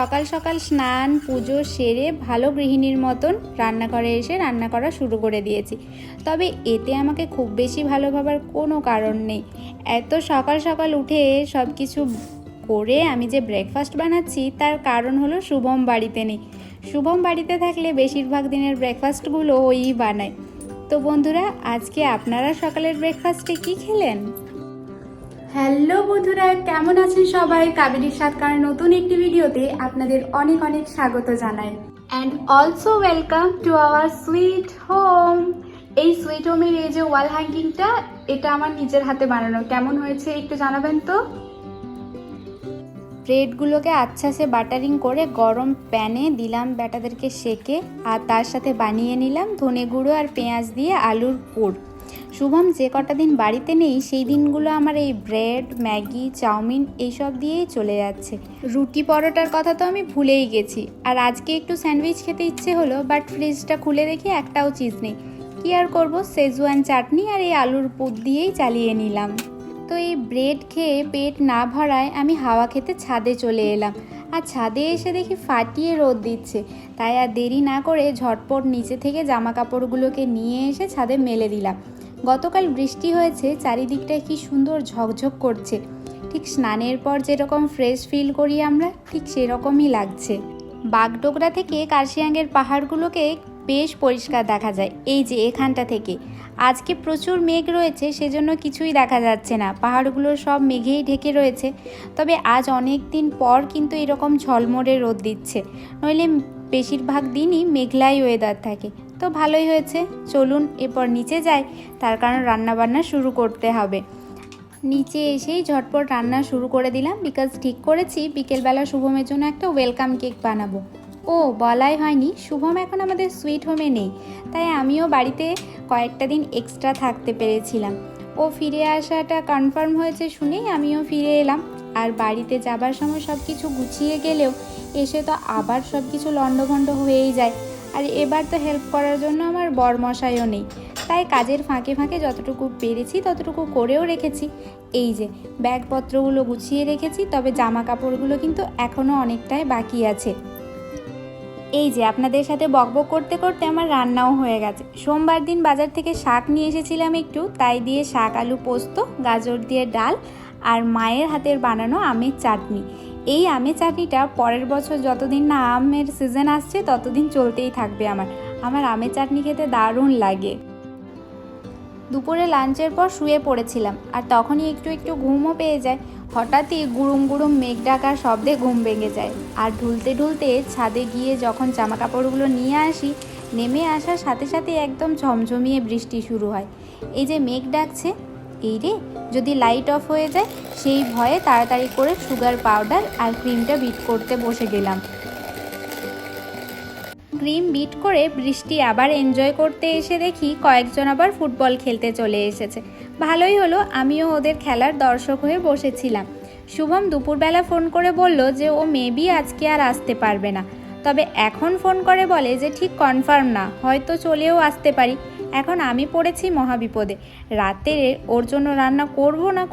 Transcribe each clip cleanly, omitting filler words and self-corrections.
সকাল সকাল স্নান পুজো সেরে ভালো গৃহিণীর মতন রান্নাঘরে এসে রান্না করা শুরু করে দিয়েছি। তবে এতে আমাকে খুব বেশি ভালো ভাবার কোনো কারণ নেই। এত সকাল সকাল উঠে সব কিছু করে আমি যে ব্রেকফাস্ট বানাচ্ছি তার কারণ হলো শুভম বাড়িতে নেই। শুভম বাড়িতে থাকলে বেশিরভাগ দিনের ব্রেকফাস্টগুলো ওই বানায়। তো বন্ধুরা, আজকে আপনারা সকালের ব্রেকফাস্টে কি খেলেন? হ্যালো বন্ধুরা, কেমন আছেন সবাই? কাবেরীর সাতকার নতুন একটি ভিডিওতে আপনাদের অনেক অনেক স্বাগত জানাই। And also welcome to our sweet home. এই সুইট হোমের এই যে ওয়াল হ্যাঙ্গিংটা, এটা আমার নিজের হাতে বানানো। কেমন হয়েছে একটু জানাবেন তো। ব্রেডগুলোকে আচ্ছা সে বাটারিং করে গরম প্যানে দিলাম ব্যাটাদেরকে সেকে, আর তার সাথে বানিয়ে নিলাম ধনে গুঁড়ো আর পেঁয়াজ দিয়ে আলুর পুর। শুভম যে কটা দিন বাড়িতে নেই সেই দিনগুলো আমার এই ব্রেড, ম্যাগি, চাউমিন এইসব দিয়েই চলে যাচ্ছে। রুটি পরোটার কথা তো আমি ভুলেই গেছি। আর আজকে একটু স্যান্ডউইচ খেতে ইচ্ছে হলো, বাট ফ্রিজটা খুলে দেখি একটাও চিজ নেই। কি আর করবো, সেজওয়ান চাটনি আর এই আলুর পুর দিয়েই চালিয়ে নিলাম। তো এই ব্রেড খেয়ে পেট না ভরায় আমি হাওয়া খেতে ছাদে চলে এলাম। আর ছাদে এসে দেখি ফাটিয়ে রোদ দিচ্ছে। তাই আর দেরি না করে ঝটপট নিচে থেকে জামা কাপড়গুলোকে নিয়ে এসে ছাদে মেলে দিলাম। গতকাল বৃষ্টি হয়েছে, চারিদিকটায় কি সুন্দর ঝকঝক করছে। ঠিক স্নানের পর যেরকম ফ্রেশ ফিল করি আমরা, ঠিক সেরকমই লাগছে। বাগডোগরা থেকে কার্শিয়াঙ্গের পাহাড়গুলোকে বেশ পরিষ্কার দেখা যায় এই যে এখানটা থেকে। আজকে প্রচুর মেঘ রয়েছে, সেজন্য কিছুই দেখা যাচ্ছে না, পাহাড়গুলো সব মেঘেই ঢেকে রয়েছে। তবে আজ অনেক দিন পর কিন্তু এরকম ঝলমলে রোদ দিচ্ছে, নইলে বেশিরভাগ দিনই মেঘলাই ওয়েদার থাকে। তো ভালোই হয়েছে, চলুন এরপর নিচে যাই, তার কারণ রান্নাবান্না শুরু করতে হবে। নিচে এসেই ঝটপট রান্না শুরু করে দিলাম, বিকজ ঠিক করেছি বিকেলবেলা শুভমের জন্য একটা ওয়েলকাম কেক বানাবো। ও বলাই হয়নি, শুভম এখন আমাদের সুইট হোমে নেই, তাই আমিও বাড়িতে কয়েকটা দিন এক্সট্রা থাকতে পেরেছিলাম। ও ফিরে আসাটা কনফার্ম হয়েছে শুনেই আমিও ফিরে এলাম। আর বাড়িতে যাবার সময় সব কিছু গুছিয়ে গেলেও এসে তো আবার সব কিছু লণ্ডভণ্ড হয়েই যায়। আর এবার তো হেল্প করার জন্য আমার বরমশাইও নেই, তাই কাজের ফাঁকে ফাঁকে যতটুকু পেরেছি ততটুকু করেও রেখেছি। এই যে ব্যাগপত্রগুলো গুছিয়ে রেখেছি, তবে জামা কাপড়গুলো কিন্তু এখনও অনেকটাই বাকি আছে। এই যে আপনাদের সাথে বকবক করতে করতে আমার রান্নাও হয়ে গেছে। সোমবার দিন বাজার থেকে শাক নিয়ে এসেছিলাম একটু, তাই দিয়ে শাক আলু পোস্ত, গাজর দিয়ে ডাল আর মায়ের হাতের বানানো আমের চাটনি। এই আমের চাটনিটা পরের বছর যতদিন না আমের সিজন আসছে ততদিন চলতেই থাকবে। আমার আমের চাটনি খেতে দারুণ লাগে। দুপুরে লাঞ্চের পর শুয়ে পড়েছিলাম, আর তখনই একটু একটু ঘুমও পেয়ে যায়। হঠাৎই গুড়ুম গুড়ুম মেঘ ডাকার শব্দে ঘুম ভেঙে যায়। আর ঢুলতে ঢুলতে ছাদে গিয়ে যখন জামা কাপড়গুলো নিয়ে আসি, নেমে আসার সাথে সাথে একদম ঝমঝমিয়ে বৃষ্টি শুরু হয়। এই যে মেঘ ডাকছে, এই রে যদি লাইট অফ হয়ে যায়, সেই ভয়ে তাড়াতাড়ি করে সুগার পাউডার আর ক্রিমটা বিট করতে বসে গেলাম। ক্রিম বিট করে বৃষ্টি আবার এনজয় করতে এসে দেখি কয়েকজন আবার ফুটবল খেলতে চলে এসেছে। ভালোই হলো, আমিও ওদের খেলার দর্শক হয়ে বসেছিলাম। শুভম দুপুরবেলা ফোন করে বলল যে ও মেবি আজকে আর আসতে পারবে না। তবে এখন ফোন করে বলে যে ঠিক কনফার্ম না, হয়তো চলেও আসতে পারি। এখন আমি পড়েছি মহাবিপদে। রাতে ওর জন্য রান্না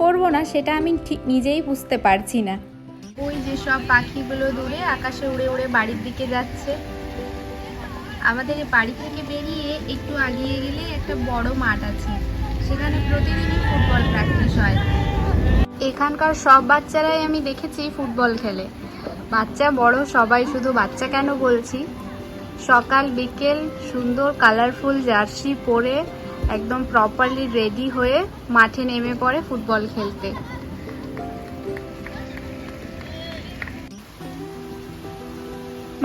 করব না সেটা আমি ঠিক নিজেই বুঝতে পারছি না। ওই যে সব পাখিগুলো দূরে আকাশে উড়ে উড়ে বাড়ির দিকে যাচ্ছে। আমাদের বাড়ি থেকে বেরিয়ে একটু আগিয়ে গেলে একটা বড় মাঠ আছে, সেখানে প্রতিদিনই ফুটবল প্র্যাকটিস হয়। এখানকার সব বাচ্চারাই আমি দেখেছি ফুটবল খেলে, বাচ্চা বড় সবাই। শুধু বাচ্চা কেন বলছি, সকাল বিকেল সুন্দর কালারফুল জার্সি পরে একদম প্রপারলি রেডি হয়ে মাঠে নেমে পড়ে ফুটবল খেলতে।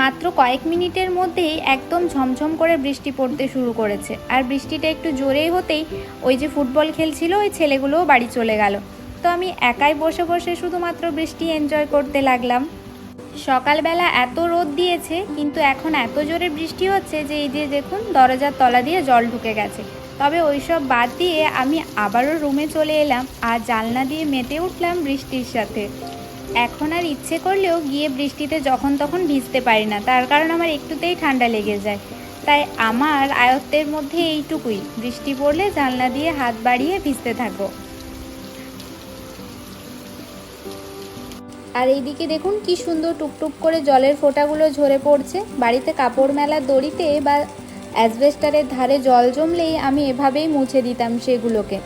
মাত্র কয়েক মিনিটের মধ্যেই একদম ঝমঝম করে বৃষ্টি পড়তে শুরু করেছে। আর বৃষ্টিটা একটু জোরেই হতেই ওই যে ফুটবল খেলছিল ওই ছেলেগুলোও বাড়ি চলে গেল। তো আমি একাই বসে বসে শুধুমাত্র বৃষ্টি এনজয় করতে লাগলাম। সকালবেলা এত রোদ দিয়েছে, কিন্তু এখন এত জোরে বৃষ্টি হচ্ছে যে এই যে দেখুন দরজার তলা দিয়ে জল ঢুকে গেছে। তবে ওইসব বাদ দিয়ে আমি আবারও রুমে চলে এলাম আর জানলা দিয়ে মেতে উঠলাম বৃষ্টির সাথে। এখন আর ইচ্ছে করলেও গিয়ে বৃষ্টিতে যখন তখন ভিজতে পারি না, তার কারণ আমার একটুতেই ঠান্ডা লেগে যায়। তাই আমার আয়ত্তের মধ্যে এইটুকুই, বৃষ্টি পড়লে জানলা দিয়ে হাত বাড়িয়ে ভিজতে থাকবো। আর এইদিকে দেখুন কি সুন্দর টুকটুক করে জলের ফোঁটাগুলো ঝরে পড়ছে। বাড়িতে কাপড় মেলার দড়িতে বা অ্যাসবেস্টারের ধারে জল জমলেই আমি এভাবেই মুছে দিতাম সেগুলোকে,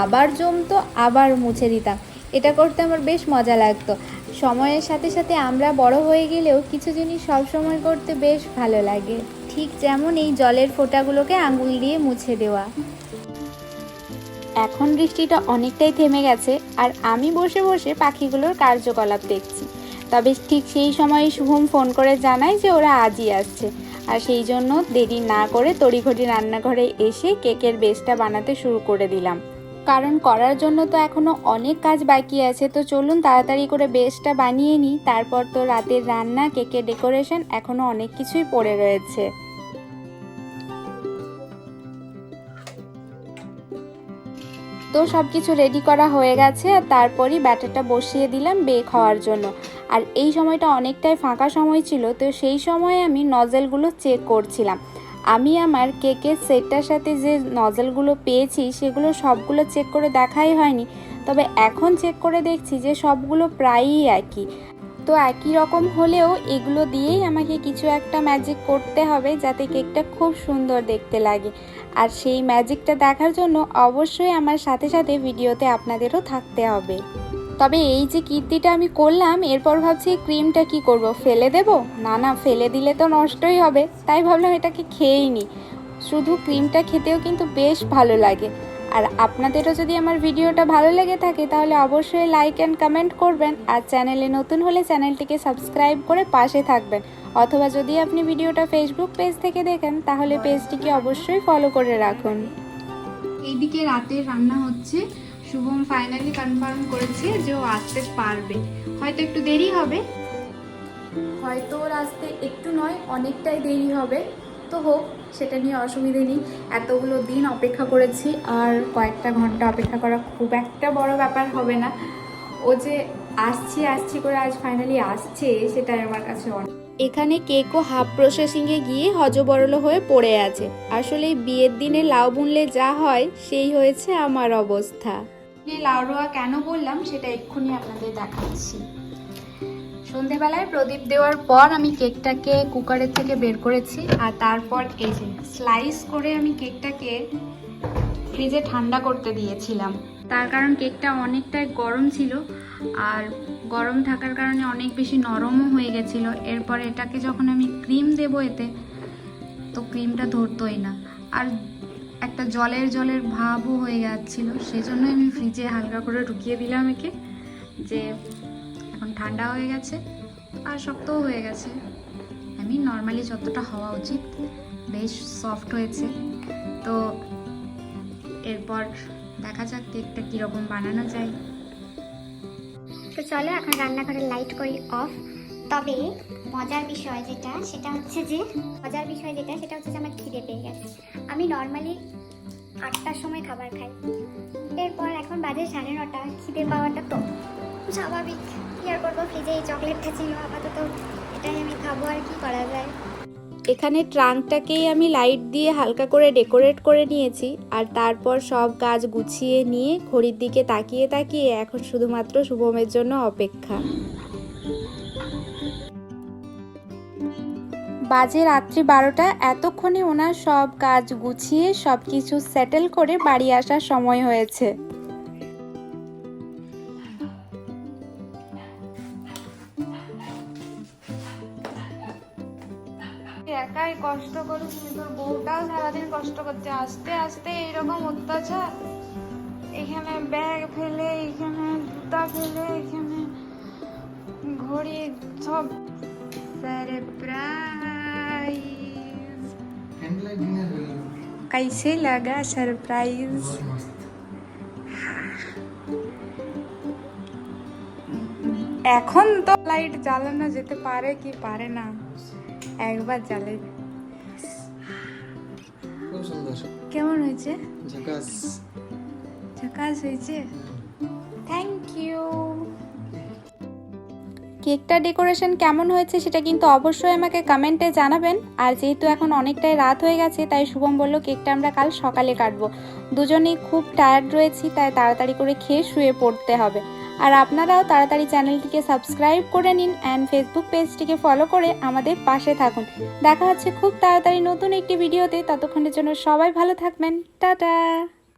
আবার জমতো আবার মুছে দিতাম। এটা করতে আমার বেশ মজা লাগতো। সময়ের সাথে সাথে আমরা বড় হয়ে গেলেও কিছু জিনিস সবসময় করতে বেশ ভালো লাগে, ঠিক যেমন এই জলের ফোঁটাগুলোকে আঙুল দিয়ে মুছে দেওয়া। এখন বৃষ্টিটা অনেকটাই থেমে গেছে আর আমি বসে বসে পাখিগুলোর কার্যকলাপ দেখছি। তবে ঠিক সেই সময় শুভম ফোন করে জানায় যে ওরা আজই আসছে, আর সেই জন্য দেরি না করে তড়িঘড়ি রান্নাঘরে এসে কেকের বেসটা বানাতে শুরু করে দিলাম। কারণ করার জন্য তো এখনও অনেক কাজ বাকি আছে, তো চলুন তাড়াতাড়ি করে বেসটা বানিয়ে নিই। তারপর তো রাতের রান্না, কেকের ডেকোরেশন, এখনও অনেক কিছুই পড়ে রয়েছে। তো সব কিছু রেডি করা হয়ে গেছে আর তারপরই ব্যাটারটা বসিয়ে দিলাম বেক হওয়ার জন্য। আর এই সময়টা অনেকটাই ফাঁকা সময় ছিল, তো সেই সময়ে আমি নজেলগুলো চেক করছিলাম। আমি আমার কেকের সেটটার সাথে যে নজেলগুলো পেয়েছি সেগুলো সবগুলো চেক করে দেখাই হয়নি, তবে এখন চেক করে দেখছি যে সবগুলো প্রায়ই একই। তো একই রকম হলেও এগুলো দিয়েই আমাকে কিছু একটা ম্যাজিক করতে হবে যাতে কেকটা খুব সুন্দর দেখতে লাগে। আর সেই ম্যাজিকটা দেখার জন্য অবশ্যই আমার সাথে সাথে ভিডিওতে আপনাদেরও থাকতে হবে। তবে এই যে কীর্তিটা আমি করলাম, এরপর ভাবছি ক্রিমটা কি করব, ফেলে দেব? না, ফেলে দিলে তো নষ্টই হবে, তাই ভাবলাম এটাকে খেয়েই নিই। শুধু ক্রিমটা খেতেও কিন্তু বেশ ভালো লাগে। আর আপনাদেরও যদি আমার ভিডিওটা ভালো লেগে থাকে তাহলে অবশ্যই লাইক অ্যান্ড কমেন্ট করবেন, আর চ্যানেলে নতুন হলে চ্যানেলটিকে সাবস্ক্রাইব করে পাশে থাকবেন। অথবা যদি আপনি ভিডিওটা ফেসবুক পেজ থেকে দেখেন তাহলে পেজটিকে অবশ্যই ফলো করে রাখুন। এইদিকে রাতের রান্না হচ্ছে। শুভম ফাইনালি কনফার্ম করেছে যে ও আসতে পারবে, হয়তো একটু দেরি হবে, হয়তো ওর আসতে একটু নয় অনেকটাই দেরি হবে, তো হোক, সেটা নিয়ে অসুবিধে নেই। এতগুলো দিন অপেক্ষা করেছি, আর কয়েকটা ঘন্টা অপেক্ষা করা খুব একটা বড় ব্যাপার হবে না। ও যে আসছি করে আজ ফাইনালি আসছে, সেটাই আমার কাছে অনেক। এখানে কেকও হাফ প্রসেসিংয়ে গিয়ে হজবরল হয়ে পড়ে আছে। আসলে বিয়ের দিনে লাউ বুনলে যা হয় সেই হয়েছে আমার অবস্থা। লাউ রোয়া কেন বললাম সেটা এক্ষুনি আপনাদের দেখাচ্ছি। সন্ধেবেলায় প্রদীপ দেওয়ার পর আমি কেকটাকে কুকারের থেকে বের করেছি, আর তারপর এই যে স্লাইস করে আমি কেকটাকে ফ্রিজে ঠান্ডা করতে দিয়েছিলাম। তার কারণ কেকটা অনেকটাই গরম ছিল, আর গরম থাকার কারণে অনেক বেশি নরমও হয়ে গেছিলো। এরপর এটাকে যখন আমি ক্রিম দেবো এতে, তো ক্রিমটা ধরতোই না, আর একটা জলের ভাবও হয়ে যাচ্ছিল। সেজন্য আমি ফ্রিজে হালকা করে ঢুকিয়ে দিলাম একে, যে এখন ঠান্ডা হয়ে গেছে আর শক্তও হয়ে গেছে। আমি নর্মালি যতটা হওয়া উচিত, বেশ সফট হয়েছে। তো এরপর দেখা যাক কেকটা কীরকম বানানো যায়। তো চলো এখন রান্নাঘরের লাইট করি অফ। তবে মজার বিষয় যেটা সেটা হচ্ছে যে আমার খিদে পেয়ে গেছে। আমি নর্মালি 8টার সময় খাবার খাই, এরপর এখন বাজে 9:30। খিদে পাওয়াটা তো স্বাভাবিক, কি আর করবো, ফ্রিজে এই চকলেটটা ছিল, আপাতত এটাই আমি খাবো, আর কি করা যায়। এখানে ট্রাঙ্কটাকেই আমি লাইট দিয়ে হালকা করে ডেকোরেট করে নিয়েছি, আর তারপর সব কাজ গুছিয়ে নিয়ে ঘড়ির দিকে তাকিয়ে এখন শুধুমাত্র শুভমের জন্য অপেক্ষা। বাজে রাত্রি 12টা। এতক্ষণে ওনার সব কাজ গুছিয়ে সব কিছু সেটেল করে বাড়ি আসার সময় হয়েছে। একাই কষ্ট করুক, তোর বউটাও সারাদিন কষ্ট করছে, আস্তে আস্তে এইরকম অত্যাচার। এখানে ব্যাগ ফেলে, এখানে জুতা ফেলে, এখানে ঘড়ি, সব सरप्राइज। कैसे लगा सरप्राइज? এখন তো লাইট জ্বালানো যেতে পারে কি পারে না, একবার জ্বালে। কেমন হয়েছে? ঝাকাস হয়েছে, থ্যাংক ইউ। কেকটা ডেকোরেশন কেমন হয়েছে সেটা কিন্তু অবশ্যই আমাকে কমেন্টে জানাবেন। আর যেহেতু এখন অনেকটাই রাত হয়ে গেছে, তাই শুভম বলল কেকটা আমরা কাল সকালে কাটবো। দুজনেই খুব টায়ার্ড রয়েছি, তাই তাড়াতাড়ি করে খেয়ে শুয়ে পড়তে হবে। আর আপনারাও তাড়াতাড়ি চ্যানেলটিকে সাবস্ক্রাইব করে নিন অ্যান্ড ফেসবুক পেজটিকে ফলো করে আমাদের পাশে থাকুন। দেখা হচ্ছে খুব তাড়াতাড়ি নতুন একটি ভিডিওতে। ততক্ষণের জন্য সবাই ভালো থাকবেন। টাটা।